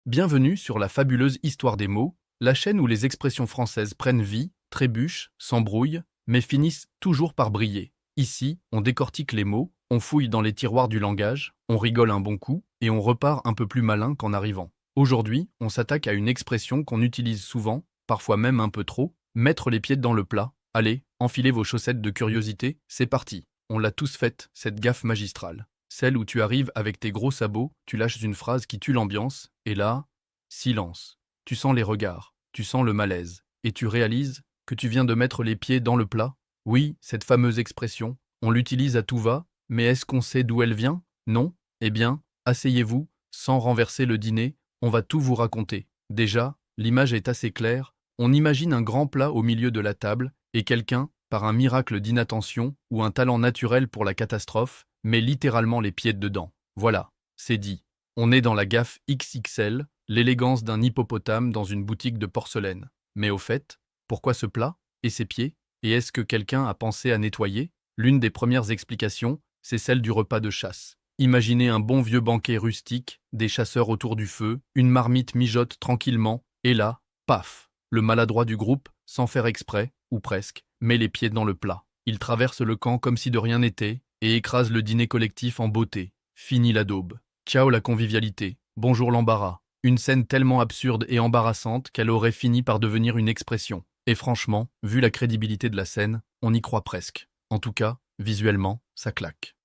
Bienvenue sur la fabuleuse histoire des mots, la chaîne où les expressions françaises prennent vie, trébuchent, s'embrouillent, mais finissent toujours par briller. Ici, on décortique les mots, on fouille dans les tiroirs du langage, on rigole un bon coup, et on repart un peu plus malin qu'en arrivant. Aujourd'hui, on s'attaque à une expression qu'on utilise souvent, parfois même un peu trop, mettre les pieds dans le plat. Allez, enfilez vos chaussettes de curiosité, c'est parti. On l'a tous faite, cette gaffe magistrale. Celle où tu arrives avec tes gros sabots, tu lâches une phrase qui tue l'ambiance, et là, silence. Tu sens les regards, tu sens le malaise, et tu réalises que tu viens de mettre les pieds dans le plat. Oui, cette fameuse expression, on l'utilise à tout va, mais est-ce qu'on sait d'où elle vient? Non? Eh bien, asseyez-vous, sans renverser le dîner, on va tout vous raconter. Déjà, l'image est assez claire, on imagine un grand plat au milieu de la table, et quelqu'un, par un miracle d'inattention ou un talent naturel pour la catastrophe, met littéralement les pieds dedans. Voilà, c'est dit. On est dans la gaffe XXL, l'élégance d'un hippopotame dans une boutique de porcelaine. Mais au fait, pourquoi ce plat? Et ses pieds? Et est-ce que quelqu'un a pensé à nettoyer? L'une des premières explications, c'est celle du repas de chasse. Imaginez un bon vieux banquet rustique, des chasseurs autour du feu, une marmite mijote tranquillement, et là, paf! Le maladroit du groupe, sans faire exprès, ou presque, met les pieds dans le plat. Il traverse le camp comme si de rien n'était, et écrase le dîner collectif en beauté. Fini la daube. Ciao la convivialité. Bonjour l'embarras. Une scène tellement absurde et embarrassante qu'elle aurait fini par devenir une expression. Et franchement, vu la crédibilité de la scène, on y croit presque. En tout cas, visuellement, ça claque.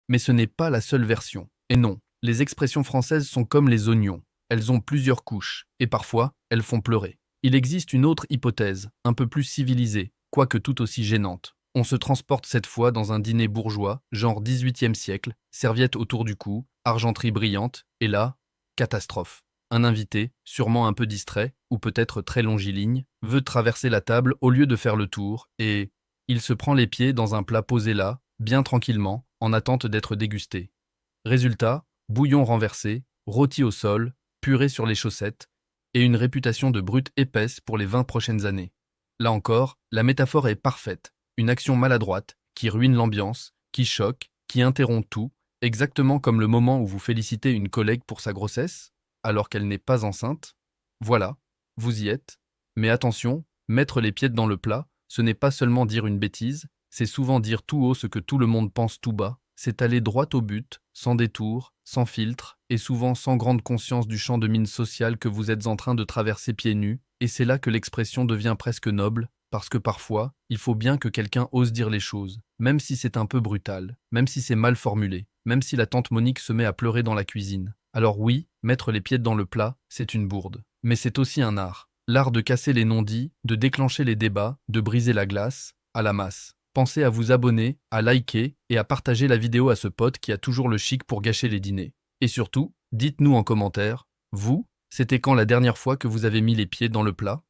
Mais ce n'est pas la seule version. Et non, les expressions françaises sont comme les oignons. Elles ont plusieurs couches, et parfois, elles font pleurer. Il existe une autre hypothèse, un peu plus civilisée, quoique tout aussi gênante. On se transporte cette fois dans un dîner bourgeois, genre 18e siècle, serviette autour du cou, argenterie brillante, et là, catastrophe. Un invité, sûrement un peu distrait, ou peut-être très longiligne, veut traverser la table au lieu de faire le tour, et il se prend les pieds dans un plat posé là, bien tranquillement, en attente d'être dégusté. Résultat, bouillon renversé, rôti au sol, purée sur les chaussettes, et une réputation de brute épaisse pour les 20 prochaines années. Là encore, la métaphore est parfaite. Une action maladroite, qui ruine l'ambiance, qui choque, qui interrompt tout, exactement comme le moment où vous félicitez une collègue pour sa grossesse, alors qu'elle n'est pas enceinte. Voilà, vous y êtes. Mais attention, mettre les pieds dans le plat, ce n'est pas seulement dire une bêtise, c'est souvent dire tout haut ce que tout le monde pense tout bas, c'est aller droit au but, sans détour, sans filtre, et souvent sans grande conscience du champ de mine social que vous êtes en train de traverser pieds nus, et c'est là que l'expression devient presque noble, parce que parfois, il faut bien que quelqu'un ose dire les choses, même si c'est un peu brutal, même si c'est mal formulé, même si la tante Monique se met à pleurer dans la cuisine. Alors oui, mettre les pieds dans le plat, c'est une bourde. Mais c'est aussi un art. L'art de casser les non-dits, de déclencher les débats, de briser la glace, à la masse. Pensez à vous abonner, à liker et à partager la vidéo à ce pote qui a toujours le chic pour gâcher les dîners. Et surtout, dites-nous en commentaire, vous, c'était quand la dernière fois que vous avez mis les pieds dans le plat?